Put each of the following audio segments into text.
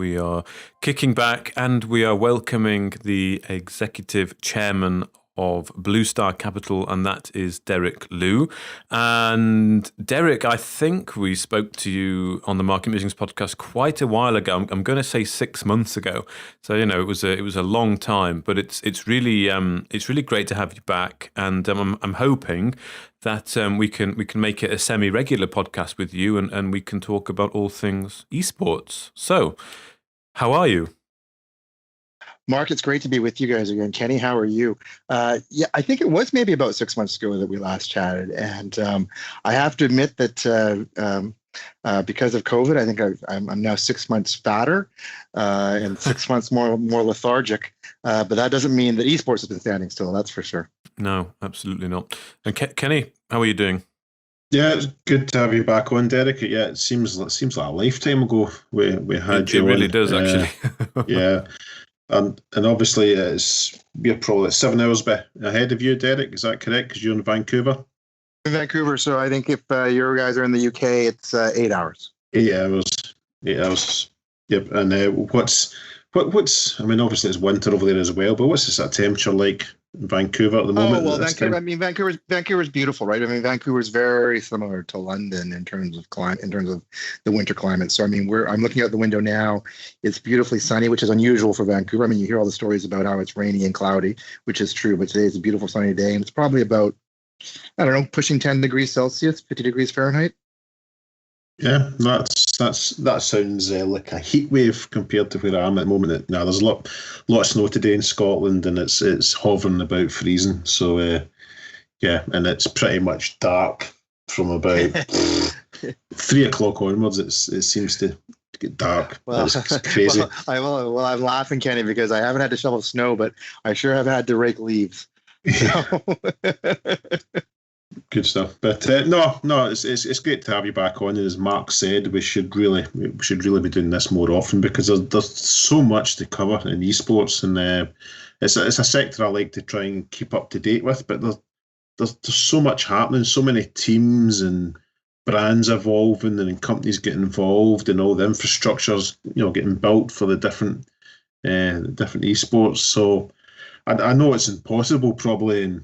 We are kicking back and we are welcoming the executive chairman of Blue Star Capital, and that is Derek Liu. And Derek, I think we spoke to you on the MarketMusing podcast quite a while ago. I'm going to say 6 months ago. So it was a long time, but it's really great to have you back. And I'm hoping that we can make it a semi-regular podcast with you, and we can talk about all things esports. So, how are you? Mark, it's great to be with you guys again. Kenny, how are you? Yeah, I think it was maybe about 6 months ago that we last chatted, and I have to admit that because of COVID, I think I'm now 6 months fatter and 6 months more lethargic. But that doesn't mean that esports has been standing still. That's for sure. No, absolutely not. And Kenny, how are you doing? Yeah, it's good to have you back on, Derek. Yeah, it seems like a lifetime ago we had you on. It really does, actually. Yeah. And obviously, we're probably 7 hours ahead of you, Derek. Is that correct? Because you're in Vancouver. In Vancouver, so I think if your guys are in the UK, it's 8 hours. 8 hours. 8 hours. Yep. And what's? I mean, obviously it's winter over there as well. But what's the sort of temperature like in Vancouver at the moment? Oh well, Vancouver. I mean, Vancouver's beautiful, right? I mean, Vancouver's very similar to London in terms of climate, in terms of the winter climate. So I mean, I'm looking out the window now. It's beautifully sunny, which is unusual for Vancouver. I mean, you hear all the stories about how it's rainy and cloudy, which is true. But today is a beautiful sunny day, and it's probably about, I don't know, pushing 10 degrees Celsius, 50 degrees Fahrenheit. Yeah, that sounds like a heat wave compared to where I am at the moment. Now there's a lot of snow today in Scotland, and it's hovering about freezing. So yeah, and it's pretty much dark from about 3 o'clock onwards. It seems to get dark. Well, it's crazy. Well, I'm laughing, Kenny, because I haven't had to shovel snow, but I sure have had to rake leaves. Good stuff. But no, it's great to have you back on. And as Mark said, we should really be doing this more often, because there's so much to cover in esports, and it's a sector I like to try and keep up to date with. But there's so much happening, so many teams and brands evolving, and companies getting involved, and all the infrastructures getting built for the different esports. So I know it's impossible probably in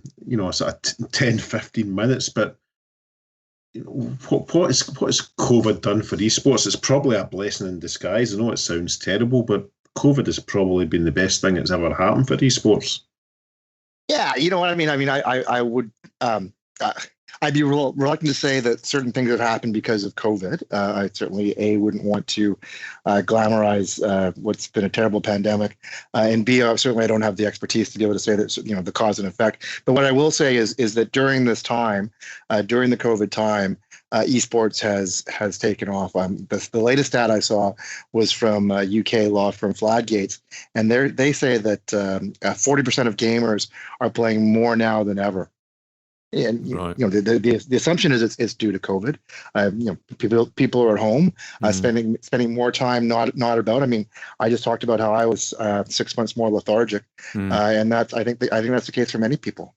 sort of 10, 15 minutes, but what has COVID done for esports? It's probably a blessing in disguise. I know it sounds terrible, but COVID has probably been the best thing that's ever happened for esports. Yeah, you know what I mean? I would I'd be reluctant to say that certain things have happened because of COVID. I certainly, wouldn't want to glamorize what's been a terrible pandemic. And B, certainly I don't have the expertise to be able to say that, the cause and effect. But what I will say is that during this time, during the COVID time, esports has taken off. The latest stat I saw was from UK law firm Fladgates, and they say that 40% of gamers are playing more now than ever. And right. The assumption is it's due to COVID. People are at home, spending more time not about. I mean, I just talked about how I was 6 months more lethargic, and I think that's the case for many people.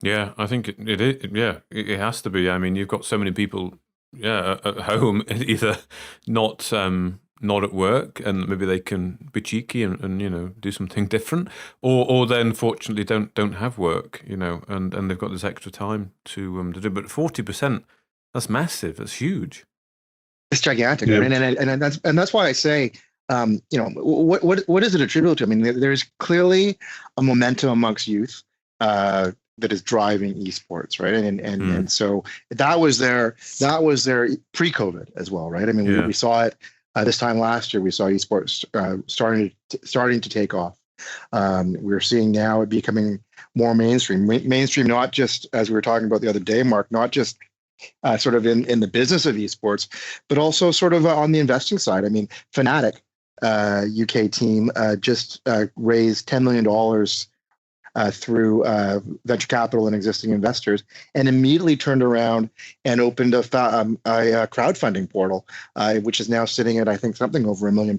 Yeah, I think it is. Yeah, it has to be. I mean, you've got so many people, at home, either not at work, and maybe they can be cheeky and do something different, or then fortunately don't have work, and they've got this extra time to do. But 40%, that's massive. That's huge. It's gigantic, yeah. and that's why I say, what is it attributable to? I mean, there's clearly a momentum amongst youth that is driving esports, right? And so that was there pre-COVID as well, right? I mean, we saw it. This time last year, we saw esports starting to take off. We're seeing now it becoming more mainstream. Mainstream, not just, as we were talking about the other day, Mark, not just sort of in the business of esports, but also sort of on the investing side. I mean, Fnatic, UK team, just raised $10 million through venture capital and existing investors, and immediately turned around and opened a crowdfunding portal, which is now sitting at, I think, something over £1 million,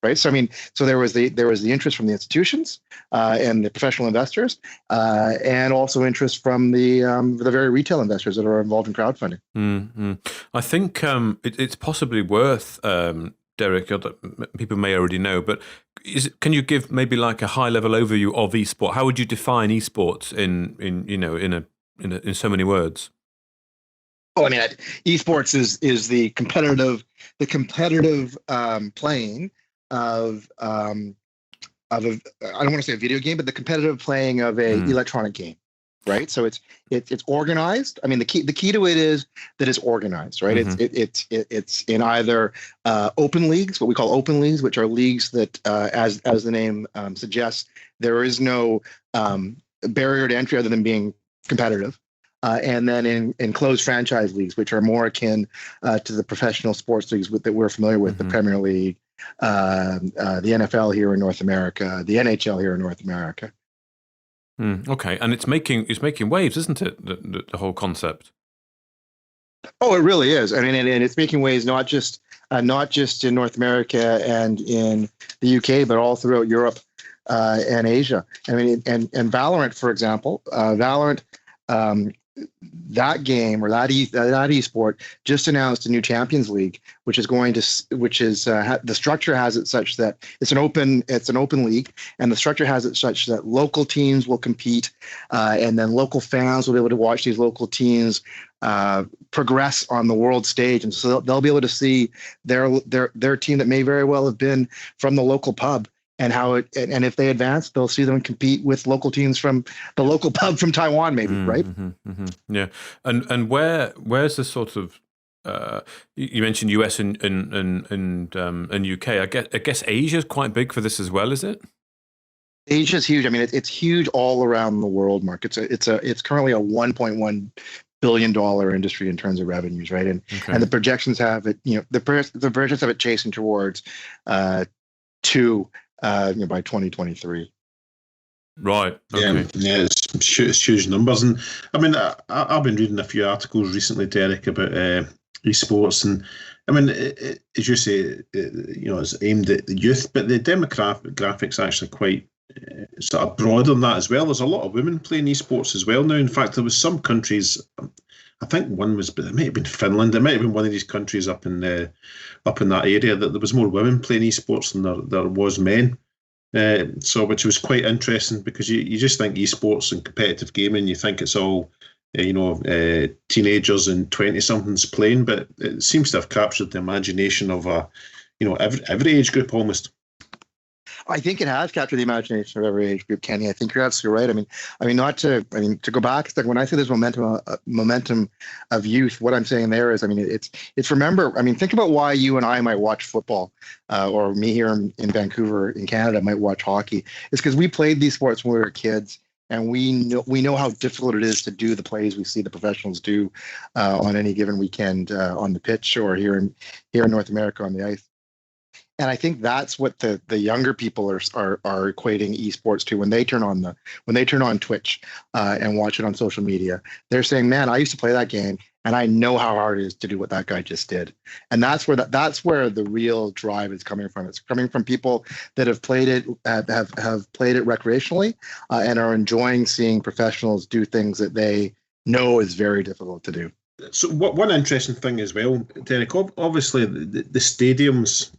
right? So I mean, there was the interest from the institutions and the professional investors, and also interest from the very retail investors that are involved in crowdfunding. Mm-hmm. I think it's possibly worth Derek, that people may already know, but can you give maybe like a high-level overview of esport? How would you define esports in so many words? Well, I mean, esports is the competitive playing of I don't want to say a video game, but the competitive playing of a electronic game, right? So it's organized. I mean, the key to it is that it's organized, right? It's in either open leagues, what we call open leagues, which are leagues that, as the name suggests, there is no barrier to entry other than being competitive. And then in closed franchise leagues, which are more akin to the professional sports leagues that we're familiar with, the Premier League, the NFL here in North America, the NHL here in North America. Okay, and it's making waves, isn't it? The whole concept. Oh, it really is. I mean, and it's making waves not just in North America and in the UK, but all throughout Europe and Asia. I mean, and Valorant, for example, that game or that esport just announced a new Champions League, the structure has it such that it's an open league, and the structure has it such that local teams will compete, and then local fans will be able to watch these local teams progress on the world stage, and so they'll be able to see their team that may very well have been from the local pub. And and if they advance, they'll see them compete with local teams from the local pub from Taiwan, maybe, right? Yeah, and where's the sort of you mentioned US and UK. I guess Asia's quite big for this as well, is it? Asia's huge. I mean, it's huge all around the world, Mark. It's currently a $1.1 billion industry in terms of revenues, right? And the projections have it. The projections have it chasing towards by 2023. Right. Okay. Yeah, it's huge numbers, and I mean, I've been reading a few articles recently, Derek, about esports, and I mean, as you say, it's aimed at the youth, but the demographics actually quite sort of broader than that as well. There's a lot of women playing esports as well now. In fact, there was some countries. I think one was, but it might have been Finland. It might have been one of these countries up in that area that there was more women playing esports than there was men. Which was quite interesting, because you just think esports and competitive gaming, you think it's all teenagers and 20-somethings playing, but it seems to have captured the imagination of every age group almost. I think it has captured the imagination of every age group, Kenny. I think you're absolutely right. I mean, to go back, it's like when I say there's momentum of youth, what I'm saying there is, it's remember. I mean, think about why you and I might watch football, or me here in Vancouver, in Canada, might watch hockey. It's because we played these sports when we were kids, and we know how difficult it is to do the plays we see the professionals do on any given weekend on the pitch, or here in North America on the ice. And I think that's what the younger people are equating esports to when they turn on Twitch and watch it on social media. They're saying, "Man, I used to play that game, and I know how hard it is to do what that guy just did." And that's where the real drive is coming from. It's coming from people that have played it, have played it recreationally, and are enjoying seeing professionals do things that they know is very difficult to do. So, one interesting thing as well, Derek. Obviously, the stadiums.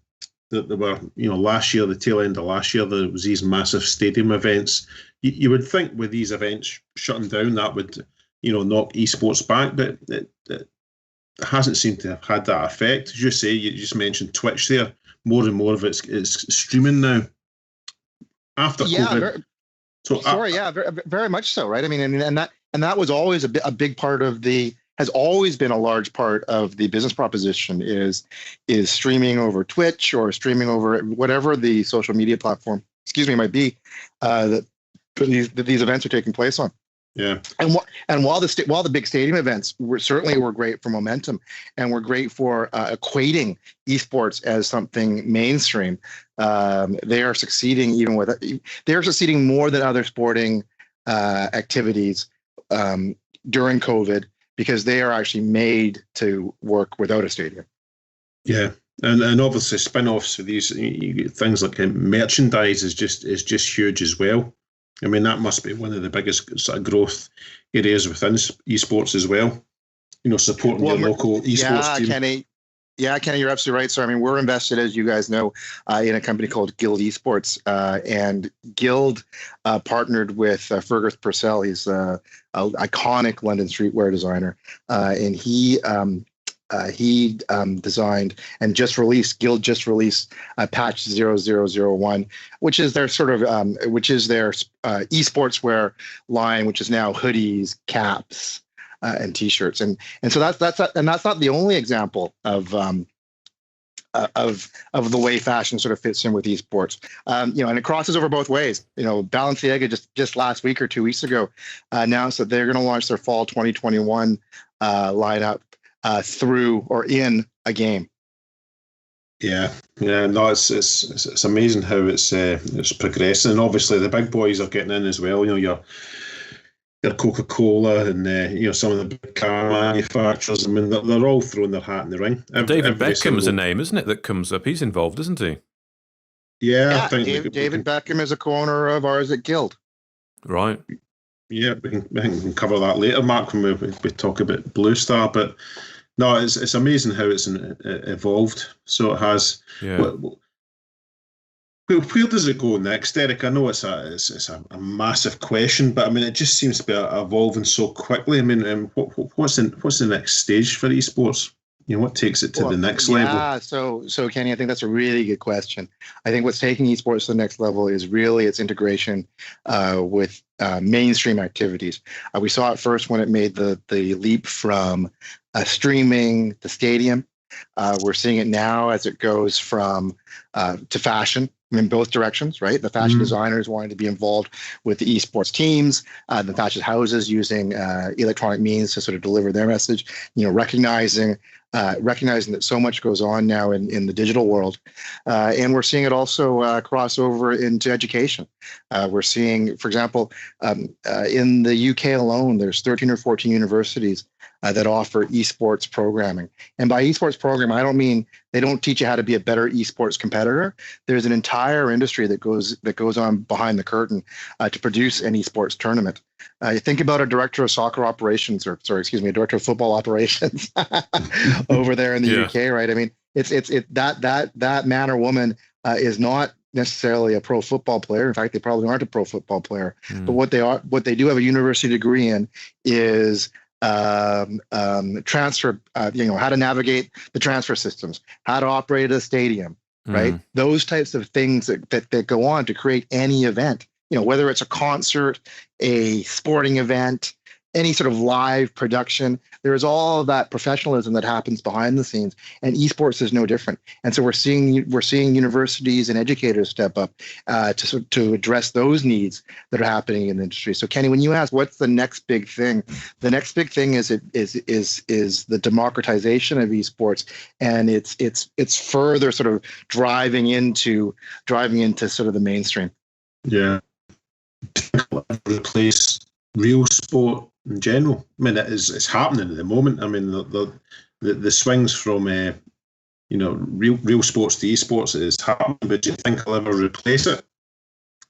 That there were, last year, the tail end of last year, there was these massive stadium events. You would think with these events shutting down, that would, knock esports back, but it hasn't seemed to have had that effect. As you say, you just mentioned Twitch there. More and more of it's streaming now. After COVID. Very, very much so, right? I mean, and that was always a big part of has always been a large part of the business proposition is streaming over Twitch or streaming over whatever the social media platform, might be, that these events are taking place on. Yeah. And while the big stadium events were great for momentum, and were great for equating esports as something mainstream, they are succeeding more than other sporting activities during COVID, because they are actually made to work without a stadium. Yeah, and obviously spin-offs for these things like merchandise is just huge as well. I mean, that must be one of the biggest sort of growth areas within esports as well. Supporting your local esports team. Kenny, Yeah, Kenny, you're absolutely right. So, I mean, we're invested, as you guys know, in a company called Guild Esports, and Guild partnered with Fergus Purcell. He's an iconic London streetwear designer, and he designed and Guild just released patch 0001, which is their sort of esports wear line, which is now hoodies, caps, and t-shirts, and so that's not the only example of the way fashion sort of fits in with esports. And it crosses over both ways. Balenciaga just last week or 2 weeks ago announced that they're going to launch their fall 2021 lineup through or in a game. Yeah, no, it's amazing how it's progressing, and obviously the big boys are getting in as well. Your Coca-Cola and some of the big car manufacturers. I mean, they're all throwing their hat in the ring. David Beckham's a name, isn't it, that comes up? He's involved, isn't he? Yeah, I think David Beckham is a co-owner of ours at Guild. Right. Yeah, we can cover that later, Mark, when we talk about Blue Star. But no, it's amazing how it's evolved. So it has. Yeah. Where does it go next, Derek? I know it's a massive question, but I mean, it just seems to be evolving so quickly. I mean, what's the next stage for esports? What takes it to the next level? Yeah, so Kenny, I think that's a really good question. I think what's taking esports to the next level is really its integration with mainstream activities. We saw it first when it made the leap from streaming to stadium. We're seeing it now as it goes from to fashion. In both directions, right? The fashion designers wanting to be involved with the esports teams, the fashion houses using electronic means to sort of deliver their message. Recognizing that so much goes on now in the digital world, and we're seeing it also cross over into education. We're seeing, for example, in the UK alone, there's 13 or 14 universities that offer esports programming. And by esports program, I don't mean they don't teach you how to be a better esports competitor. There's an entire industry that goes on behind the curtain to produce an esports tournament. You think about a director of soccer operations, a director of football operations over there in the UK, right? I mean, it's that man or woman is not necessarily a pro football player. In fact, they probably aren't a pro football player. But what they do have a university degree in is transfer, how to navigate the transfer systems, how to operate a stadium, right? Those types of things that go on to create any event, whether it's a concert, a sporting event, any sort of live production. There is all of that professionalism that happens behind the scenes, and esports is no different. And so we're seeing universities and educators step up to address those needs that are happening in the industry. So Kenny, when you ask what's the next big thing, the next big thing is the democratization of esports, and it's further sort of driving into sort of the mainstream. Yeah, replace real sport in general. I mean, it's happening at the moment. I mean, the swings from real sports to esports is happening, but do you think I'll ever replace it?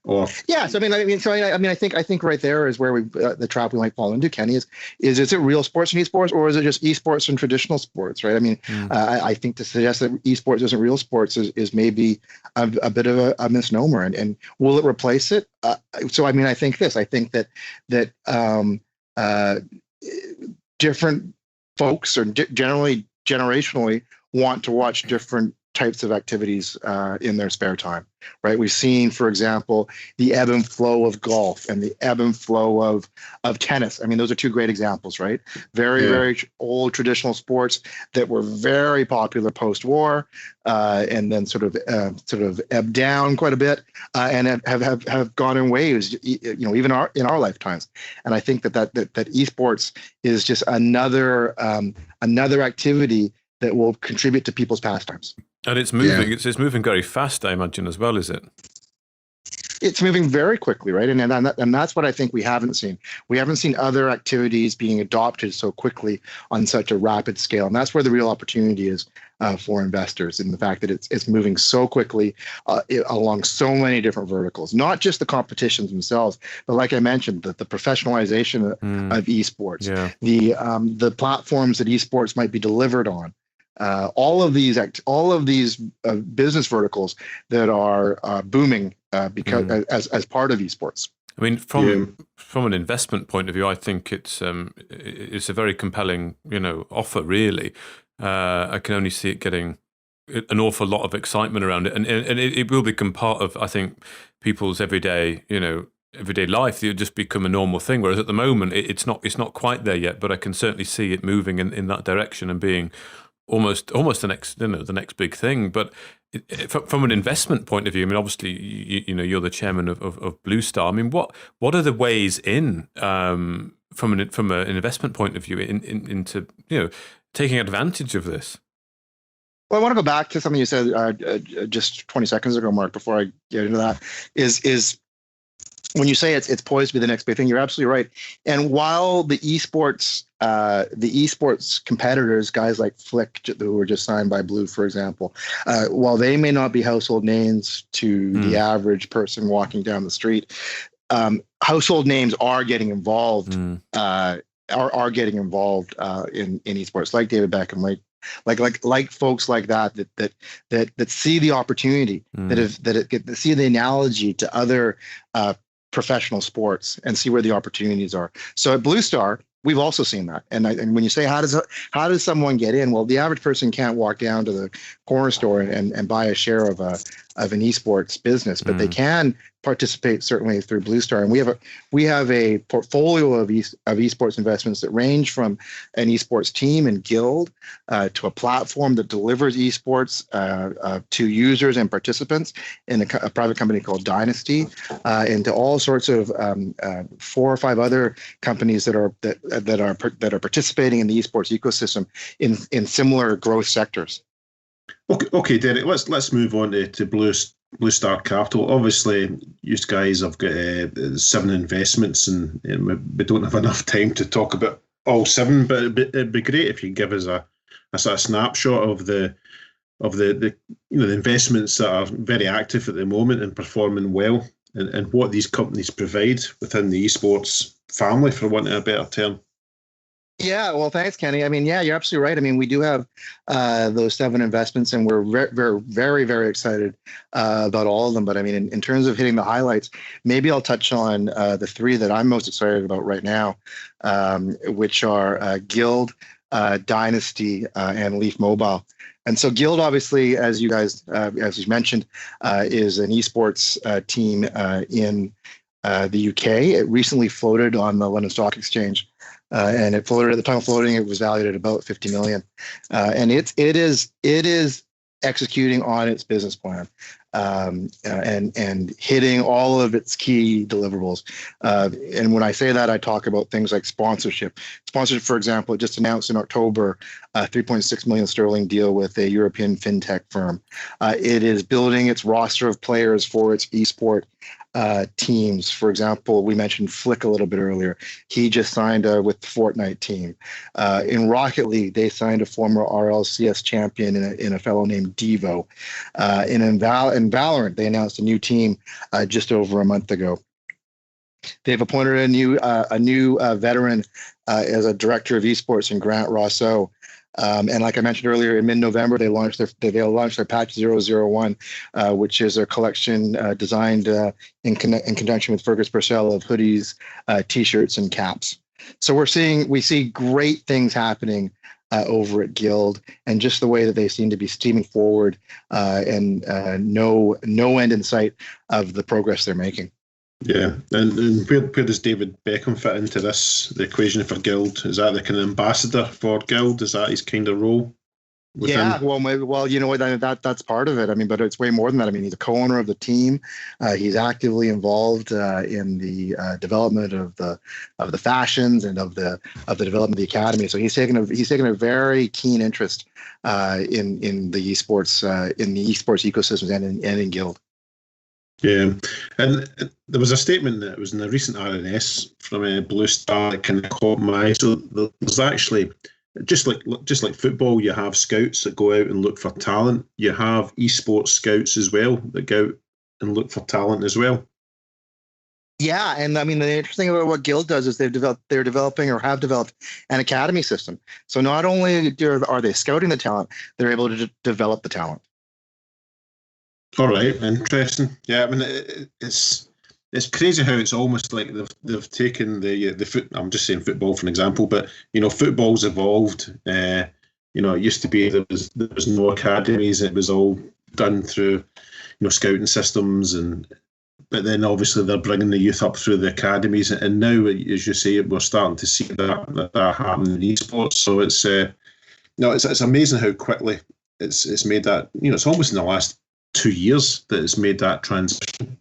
Or yeah, so I think right there is where the trap we might fall into, Kenny, is it real sports and esports, or is it just esports and traditional sports, right? I mean, I think to suggest that esports isn't real sports is maybe a bit of a misnomer, and will it replace it? So I mean, I think that different folks, or generationally, want to watch different types of activities in their spare time, right? We've seen, for example, the ebb and flow of golf and the ebb and flow of tennis. I mean, those are two great examples, right? Very old traditional sports that were very popular post-war, and then sort of ebbed down quite a bit, and have gone in waves, even in our lifetimes. And I think that esports is just another activity that will contribute to people's pastimes. And it's moving. Yeah. It's moving very fast, I imagine, as well, is it? It's moving very quickly, right? And that's what I think we haven't seen. We haven't seen other activities being adopted so quickly on such a rapid scale. And that's where the real opportunity is for investors, in the fact that it's moving so quickly along so many different verticals, not just the competitions themselves, but like I mentioned, the professionalization of esports, the platforms that esports might be delivered on. all of these business verticals that are booming because as part of esports. I mean, from an investment point of view, I think it's a very compelling, offer. Really, I can only see it getting an awful lot of excitement around it, and it will become part of, I think, people's everyday life. It'll just become a normal thing. Whereas at the moment, it's not quite there yet. But I can certainly see it moving in that direction and being almost the next big thing. But from an investment point of view, I mean, obviously, you're the chairman of Blue Star. I mean, what are the ways in from an investment point of view into taking advantage of this? Well, I want to go back to something you said just 20 seconds ago, Mark. Before I get into that, is when you say it's poised to be the next big thing, you're absolutely right. And while the esports competitors, guys like Flick, who were just signed by Blue, for example, while they may not be household names to the average person walking down the street, household names are getting involved. Are getting involved in esports, like David Beckham, like folks like that see the opportunity, that see the analogy to other professional sports and see where the opportunities are. So at Blue Star, we've also seen that. And when you say how does someone get in? Well, the average person can't walk down to the corner store and buy a share of an esports business, but they can participate certainly through Blue Star. And we have a portfolio of esports investments that range from an esports team and guild to a platform that delivers esports to users and participants in a private company called Dynasty, and to all sorts of 4 or 5 other companies that are participating in the esports ecosystem in similar growth sectors. Okay, Derek. Let's move on to Blue Star Capital. Obviously, you guys have got 7 investments, and we don't have enough time to talk about all 7. But it'd be great if you give us a sort of snapshot of the investments that are very active at the moment and performing well, and what these companies provide within the esports family, for want of a better term. Yeah, well, thanks, Kenny. I mean, yeah, you're absolutely right. I mean, we do have those 7 investments, and we're very, very, very excited about all of them. But I mean, in terms of hitting the highlights, maybe I'll touch on the 3 that I'm most excited about right now, which are Guild, Dynasty, and Leaf Mobile. And so Guild, obviously, as you mentioned, is an esports team in the UK. It recently floated on the London Stock Exchange. And it floated at the time of floating. It was valued at about 50 million, and it is executing on its business plan, and hitting all of its key deliverables. And when I say that, I talk about things like sponsorship. Sponsorship, for example, it just announced in October a 3.6 million sterling deal with a European fintech firm. It is building its roster of players for its esport teams. For example, we mentioned Flick a little bit earlier. He just signed with the Fortnite team. In Rocket League, they signed a former RLCS champion in a fellow named Devo. In Valorant, they announced a new team just over a month ago. They've appointed a new veteran as a director of esports in Grant Rousseau. And like I mentioned earlier, in mid-November, they launched their Patch 001, which is a collection designed in conjunction with Fergus Purcell of hoodies, T-shirts, and caps. So we see great things happening over at Guild, and just the way that they seem to be steaming forward, and no end in sight of the progress they're making. Yeah, and where does David Beckham fit into the equation for Guild? Is that the kind of ambassador for Guild? Is that his kind of role? Yeah, well, you know what? That's part of it. I mean, but it's way more than that. I mean, he's a co-owner of the team. He's actively involved in the development of the fashions and of the development of the academy. So he's taken a very keen interest in the esports ecosystems and in Guild. Yeah, and there was a statement that was in a recent RNS from Blue Star that kind of caught my eye. So there's actually, just like football, you have scouts that go out and look for talent. You have esports scouts as well that go out and look for talent as well. Yeah, and I mean the interesting about what Guild does is they're developing or have developed an academy system. So not only are they scouting the talent, they're able to develop the talent. All right, interesting. Yeah, I mean it's crazy how it's almost like they've taken the foot. I'm just saying football for an example, but football's evolved. It used to be there was no academies. It was all done through scouting systems, but then obviously they're bringing the youth up through the academies, and now, as you say, we're starting to see that happen in esports. So it's amazing how quickly it's made that. It's almost in the last 2 years that it's made that transition.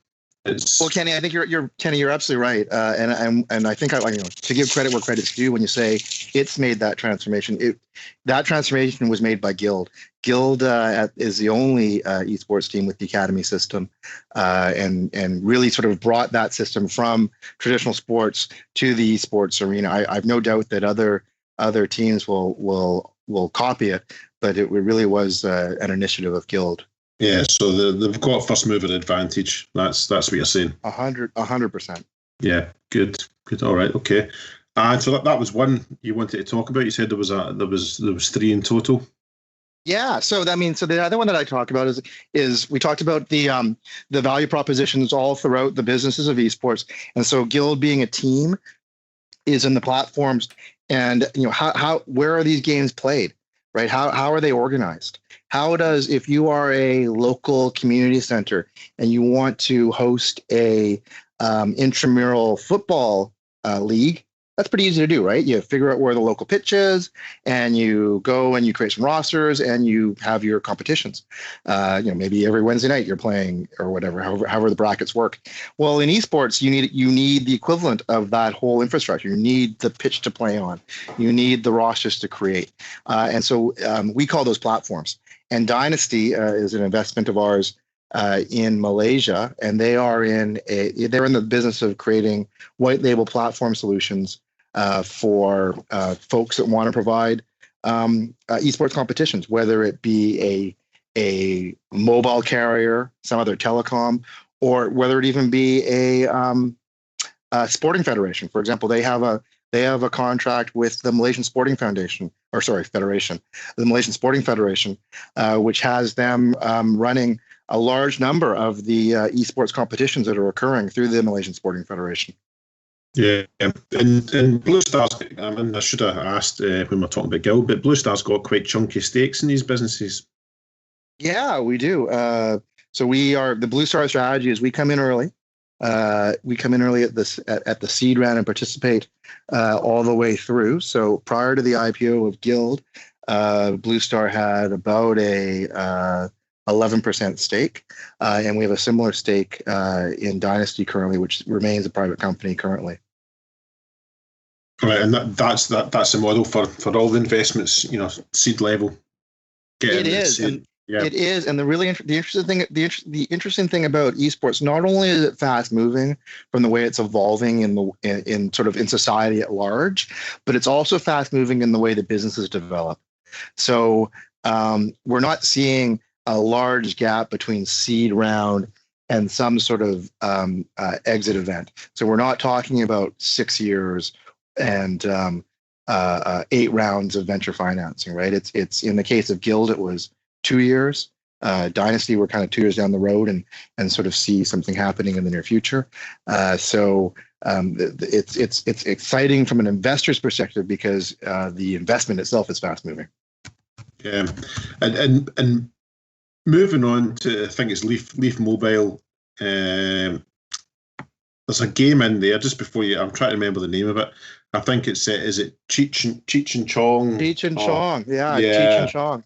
Well, Kenny, I think you're absolutely right, and I think to give credit where credit's due when you say it's made that transformation. That transformation was made by Guild. Guild is the only esports team with the academy system, and really sort of brought that system from traditional sports to the esports arena. I've no doubt that other teams will copy it, but it really was an initiative of Guild. Yeah, so they've got first mover advantage. That's what you're saying. 100%. Yeah, good. All right, okay. And so that was one you wanted to talk about. You said there was three in total. Yeah, so the other one that I talk about is we talked about the value propositions all throughout the businesses of esports, and so Guild being a team is in the platforms, and where are these games played, right? How are they organized? If you are a local community center and you want to host a intramural football league, that's pretty easy to do, right? You figure out where the local pitch is, and you go and you create some rosters, and you have your competitions. Maybe every Wednesday night you're playing, or whatever, however the brackets work. Well, in esports, you need the equivalent of that whole infrastructure. You need the pitch to play on. You need the rosters to create, and so we call those platforms. And Dynasty is an investment of ours in Malaysia, and they're in the business of creating white label platform solutions for folks that want to provide esports competitions, whether it be a mobile carrier, some other telecom, or whether it even be a sporting federation. For example, they have a contract with the Malaysian Sporting Federation, the Malaysian Sporting Federation, which has them running a large number of the esports competitions that are occurring through the Malaysian Sporting Federation. Yeah, and Blue Star's, I should have asked when we were talking about Guild, but Blue Star's got quite chunky stakes in these businesses. Yeah, we do. So the Blue Star strategy is we come in early. We come in early at the seed round and participate all the way through. So prior to the IPO of Guild, Blue Star had about a 11% stake, and we have a similar stake in Dynasty currently, which remains a private company currently. Right, and that's the model for all the investments, seed level. It is. It is, and the interesting thing about esports, not only is it fast moving from the way it's evolving in society at large, but it's also fast moving in the way that businesses develop. So we're not seeing a large gap between seed round and some sort of exit event. So we're not talking about 6 years and 8 rounds of venture financing, right? It's in the case of Guild, it was 2 years. Dynasty, we're kind of 2 years down the road and sort of see something happening in the near future. So it's exciting from an investor's perspective because the investment itself is fast moving. Yeah, and moving on to, I think it's Leaf Mobile. There's a game in there just before you. I'm trying to remember the name of it. I think it's is it Cheech and Chong? Cheech and Chong, yeah. Cheech and Chong.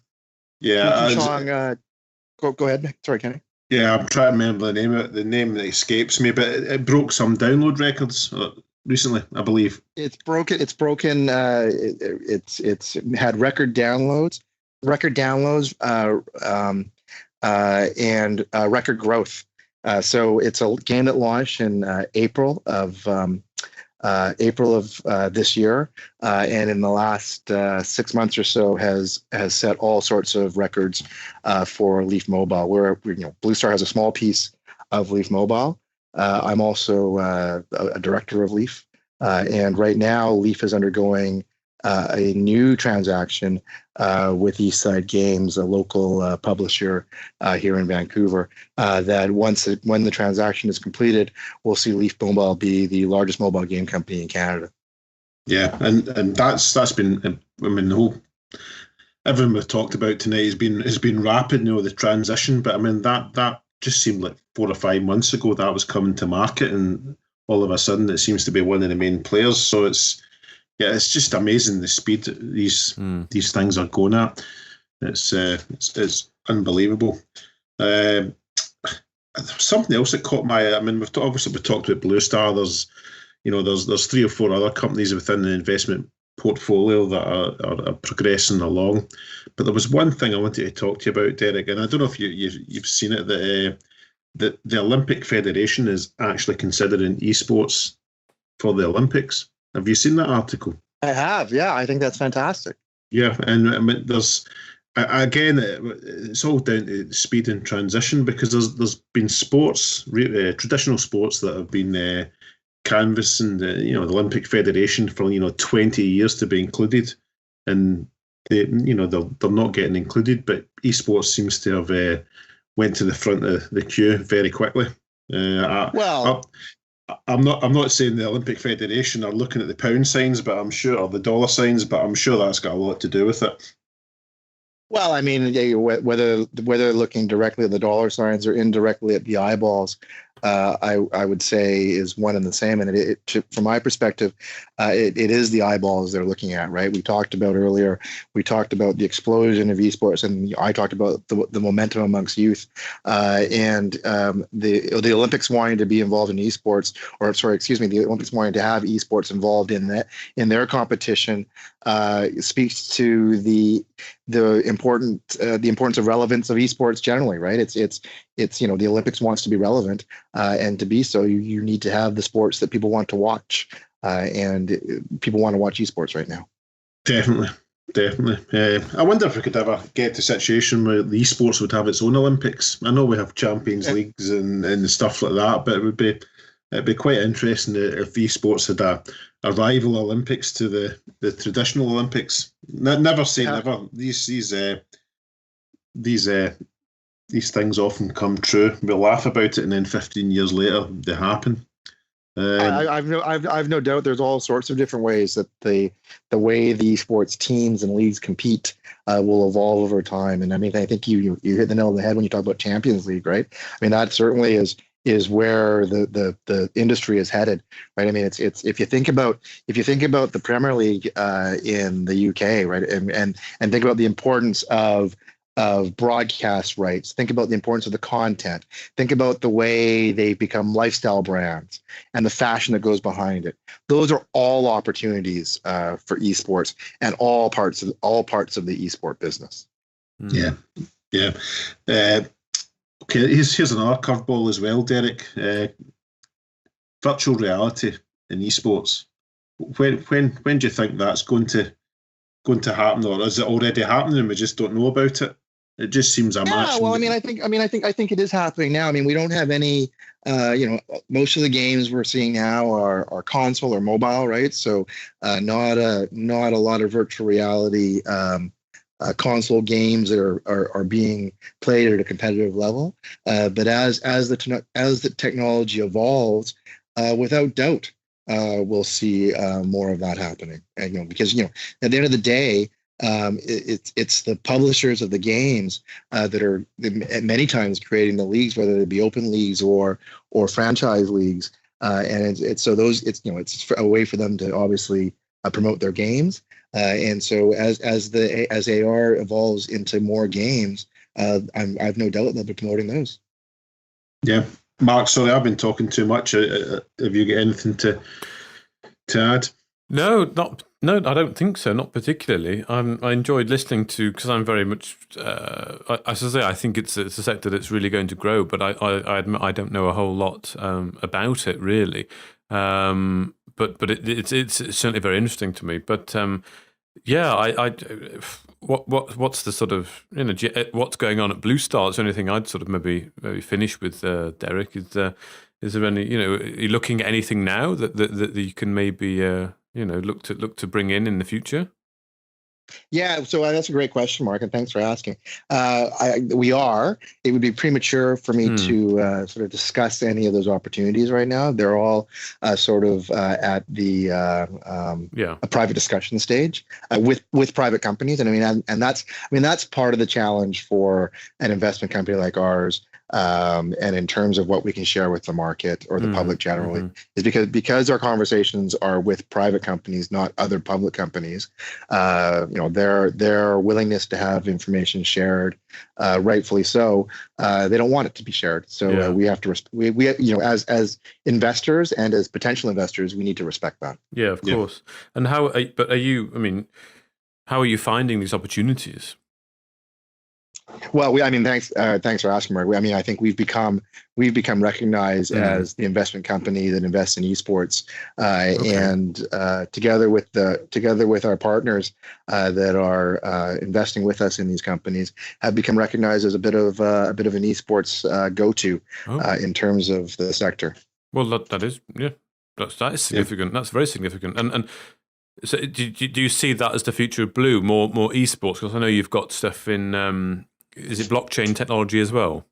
Yeah, go ahead. Sorry, Kenny. Yeah, I'm trying to remember the name of it. The name that escapes me, but it broke some download records recently, I believe. It's broken. It's had record downloads, and record growth. So it's a game that launched in April of this year, and in the last 6 months or so has set all sorts of records for Leaf Mobile. Blue Star has a small piece of Leaf Mobile, I'm also a director of Leaf, and right now Leaf is undergoing a new transaction with Eastside Games, a local publisher here in Vancouver. That when the transaction is completed, we'll see Leaf Mobile be the largest mobile game company in Canada. Yeah, and that's been, I mean, the whole everything we've talked about tonight has been rapid, the transition. But I mean that just seemed like 4 or 5 months ago that was coming to market, and all of a sudden it seems to be one of the main players. So it's just amazing the speed these things are going at. It's unbelievable. Something else that caught my eye. I mean, we've talked about Blue Star. There's 3 or 4 other companies within the investment portfolio that are progressing along. But there was one thing I wanted to talk to you about, Derek, and I don't know if you've seen it, that the Olympic Federation is actually considering esports for the Olympics. Have you seen that article? I have, yeah. I think that's fantastic. Yeah, and I mean, it's all down to speed and transition, because there's been sports, traditional sports that have been canvassing the Olympic Federation for 20 years to be included, and they're not getting included. But esports seems to have went to the front of the queue very quickly. I'm not saying the Olympic Federation are looking at the pound signs, but I'm sure, or the dollar signs, but I'm sure that's got a lot to do with it. Well, I mean, whether looking directly at the dollar signs or indirectly at the eyeballs, I would say is one and the same. And from my perspective, it is the eyeballs they're looking at, right? We talked about the explosion of esports, and I talked about the momentum amongst youth, and the Olympics wanting to be involved in esports, the Olympics wanting to have esports involved in their competition, speaks to the importance of relevance of esports generally, right? It's the Olympics wants to be relevant, and to be so, you need to have the sports that people want to watch, and people want to watch esports right now. Definitely. I wonder if we could ever get to a situation where the esports would have its own Olympics. I know we have Champions Leagues and stuff like that, but it'd be quite interesting if esports had a rival Olympics to the traditional Olympics. Never say never. These things often come true. We laugh about it, and then 15 years later, they happen. I've no doubt there's all sorts of different ways that the way the esports teams and leagues compete will evolve over time. And I mean, I think you hit the nail on the head when you talk about Champions League, right? I mean, that certainly is where the industry is headed, right? I mean, it's if you think about the Premier League in the UK, right, and think about the importance of broadcast rights, think about the importance of the content, think about the way they become lifestyle brands and the fashion that goes behind it. Those are all opportunities for esports and all parts of the esport business. Yeah. Okay, here's another curveball as well, Derek. Virtual reality in esports. When do you think that's going to happen, or is it already happening and we just don't know about it? It just seems a match. Well, I think it is happening now. I mean, we don't have any. Most of the games we're seeing now are console or mobile, right? So not a lot of virtual reality console games that are being played at a competitive level. But as the technology evolves, without doubt, we'll see more of that happening. And because at the end of the day, it's the publishers of the games that are many times creating the leagues, whether they be open leagues or franchise leagues, and it's a way for them to obviously promote their games. And so as AR evolves into more games, I've no doubt that they'll be promoting those. Yeah, Mark. Sorry, I've been talking too much. Have you got anything to add? No, I don't think so. Not particularly. I enjoyed listening to, because I'm very much. I should say, I think it's a sector that's really going to grow, but I admit I don't know a whole lot about it really. But it's certainly very interesting to me. But what's the sort of what's going on at Blue Star? It's the only thing I'd sort of maybe finish with, Derek, is Is there any, are you looking at anything now that you can maybe, look to bring in the future? Yeah, so that's a great question, Mark, and thanks for asking. We are. It would be premature for me to sort of discuss any of those opportunities right now. They're all sort of at the a private discussion stage with private companies, and that's part of the challenge for an investment company like ours. And in terms of what we can share with the market or the public generally, is because our conversations are with private companies, not other public companies. Their willingness to have information shared, rightfully so, they don't want it to be shared. So we have to we as investors and as potential investors, we need to respect that. Yeah, of course. And how are you finding these opportunities? Well, thanks for asking, Mark. I think we've become recognized as the investment company that invests in esports, and together with our partners that are investing with us in these companies, have become recognized as a bit of an esports go-to in terms of the sector. Well, that is that is significant. That's very significant. And so, do you see that as the future of Blue? More esports? Because I know you've got stuff in. Is it blockchain technology as well?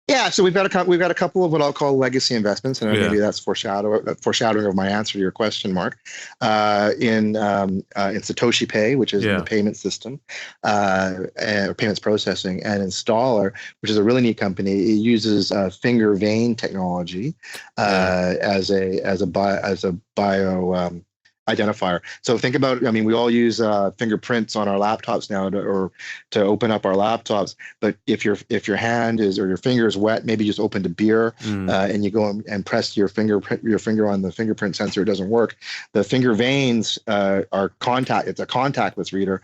Yeah, so we've got a couple of what I'll call legacy investments, and maybe that's foreshadowing of my answer to your question, Mark. In Satoshi Pay, which is in the payment system, payments processing, and Installer, which is a really neat company. It uses finger vein technology as a bio identifier. So think about, we all use fingerprints on our laptops now to open up our laptops. But if your hand is, or your finger is wet, maybe you just opened a beer and you go and press your finger on the fingerprint sensor, it doesn't work. The finger veins are it's a contactless reader,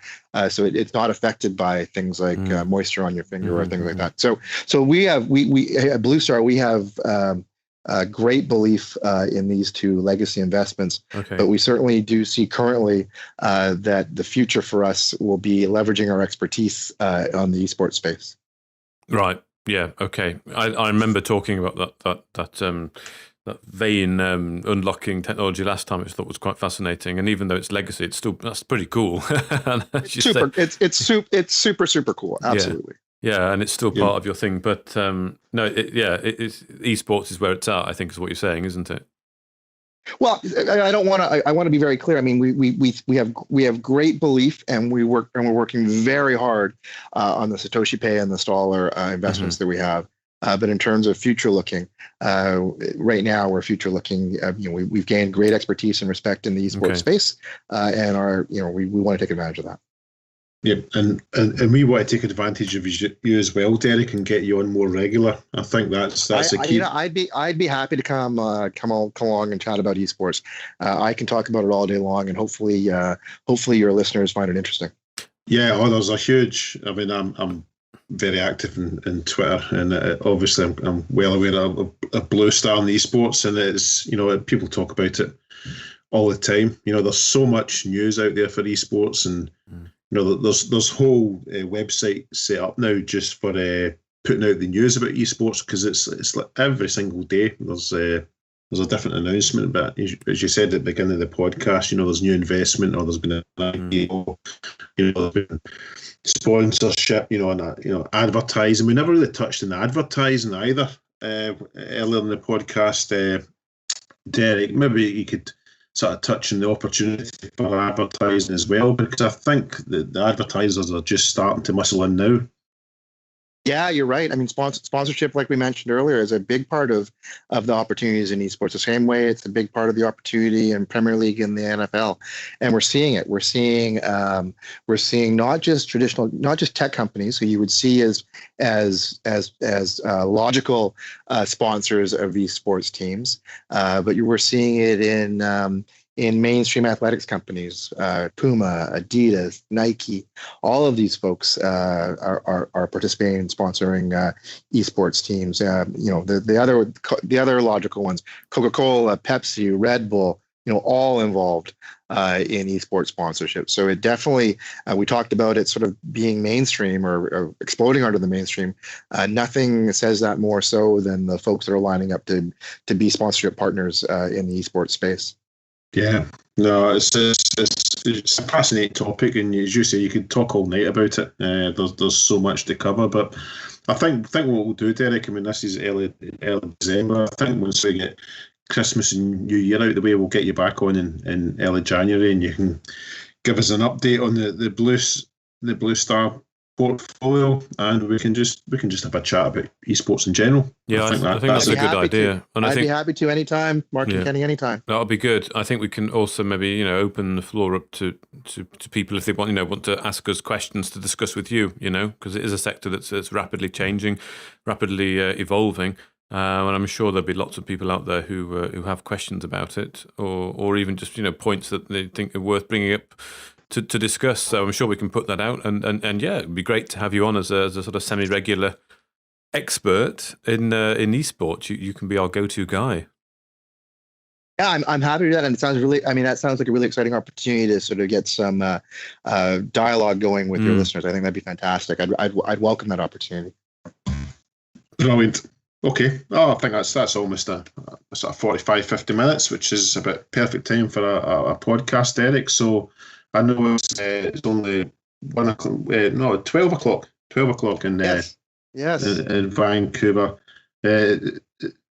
so it's not affected by things like moisture on your finger or things like that. So we at Blue Star, we have great belief in these two legacy investments, but we certainly do see currently that the future for us will be leveraging our expertise on the esports space. Right. Yeah. Okay. I remember talking about that vein unlocking technology last time, which I thought was quite fascinating. And even though it's legacy, that's pretty cool. It's super cool. Absolutely. Yeah, and it's still part of your thing, but esports is where it's at, I think, is what you're saying, isn't it? Well, I want to be very clear. We have great belief, and we're working very hard on the Satoshi Pay and the Installer investments that we have. But in terms of future looking, right now we're future looking. We've gained great expertise and respect in the esports space, and we want to take advantage of that. Yeah, and we want to take advantage of you as well, Derek, and get you on more regular. I think that's the key. I'd be happy to come along and chat about esports. I can talk about it all day long, and hopefully your listeners find it interesting. Yeah, there's a huge. I'm very active in Twitter, and obviously I'm well aware of Blue Star and esports, and it's people talk about it all the time. There's so much news out there for esports, and there's whole website set up now just for putting out the news about esports, because it's like every single day there's a different announcement. But as you said at the beginning of the podcast, there's new investment, or there's been an IPO, there's been sponsorship, and advertising. We never really touched on advertising either earlier in the podcast. Derek, maybe you could sort of touching the opportunity for advertising as well, because I think the advertisers are just starting to muscle in now. Yeah, you're right. Sponsorship, like we mentioned earlier, is a big part of the opportunities in esports. The same way it's a big part of the opportunity in Premier League and the NFL, and we're seeing it. We're seeing not just tech companies who you would see as logical sponsors of esports teams, but we're seeing it in mainstream athletics companies, Puma, Adidas, Nike. All of these folks are participating in sponsoring esports teams. The other logical ones: Coca-Cola, Pepsi, Red Bull, all involved in esports sponsorship. So it definitely, we talked about it sort of being mainstream or exploding onto the mainstream. Nothing says that more so than the folks that are lining up to be sponsorship partners in the esports space. Yeah, no, it's a fascinating topic, and as you say, you could talk all night about it. There's so much to cover, but I think what we'll do, Derek. I mean, this is early December. I think once we get Christmas and New Year out the way, we'll get you back on in early January, and you can give us an update on the Blue Star portfolio, and we can just have a chat about esports in general. Yeah, I think that's a good idea. And I'd be happy to anytime, Mark and Kenny, anytime. That'll be good. I think we can also maybe open the floor up to people if they want to ask us questions to discuss with you. Because it is a sector that's rapidly changing, rapidly evolving. And I'm sure there'll be lots of people out there who have questions about it, or even just points that they think are worth bringing up to discuss. So I'm sure we can put that out, and yeah, it'd be great to have you on as a sort of semi-regular expert in esports. You can be our go-to guy. Yeah, I'm happy to do that, and it sounds really. I mean, that sounds like a really exciting opportunity to sort of get some dialogue going with your listeners. I think that'd be fantastic. I'd welcome that opportunity. Brilliant. Okay. Oh, I think that's almost a sort of 45, 50 minutes, which is about perfect time for a podcast, Derek. So I know it's only 1 o'clock. 12 o'clock. 12 o'clock in in Vancouver. Is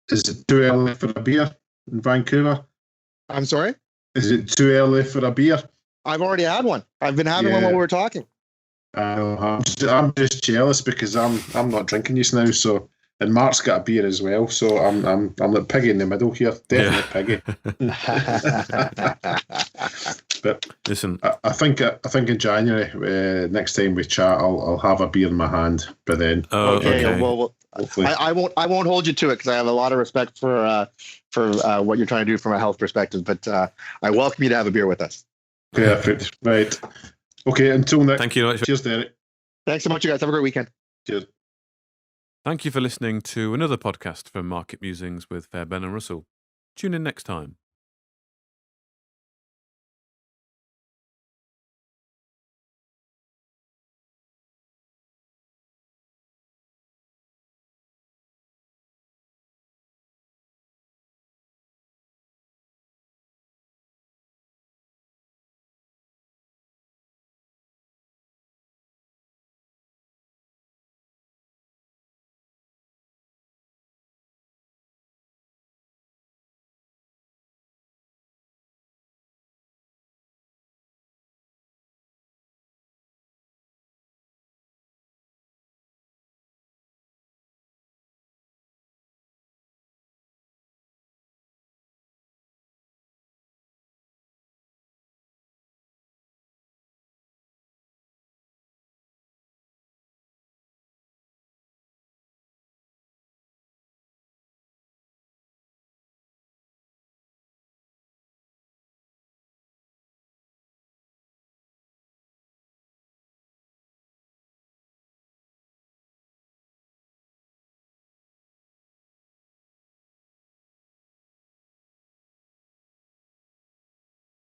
it too early for a beer in Vancouver? I'm sorry? Is it too early for a beer? I've already had one. I've been having one while we were talking. I'm just jealous because I'm not drinking just now. So, and Mark's got a beer as well. So I'm like Piggy in the middle here. Definitely Piggy. But listen, I think in January next time we chat, I'll have a beer in my hand by then. Okay. Well, I won't hold you to it because I have a lot of respect for what you're trying to do from a health perspective. But I welcome you to have a beer with us. Perfect. Right. Okay. Until next. Thank you. Cheers, Derek. Thanks so much, you guys. Have a great weekend. Cheers. Thank you for listening to another podcast from Market Musings with Fairbairn and Russell. Tune in next time.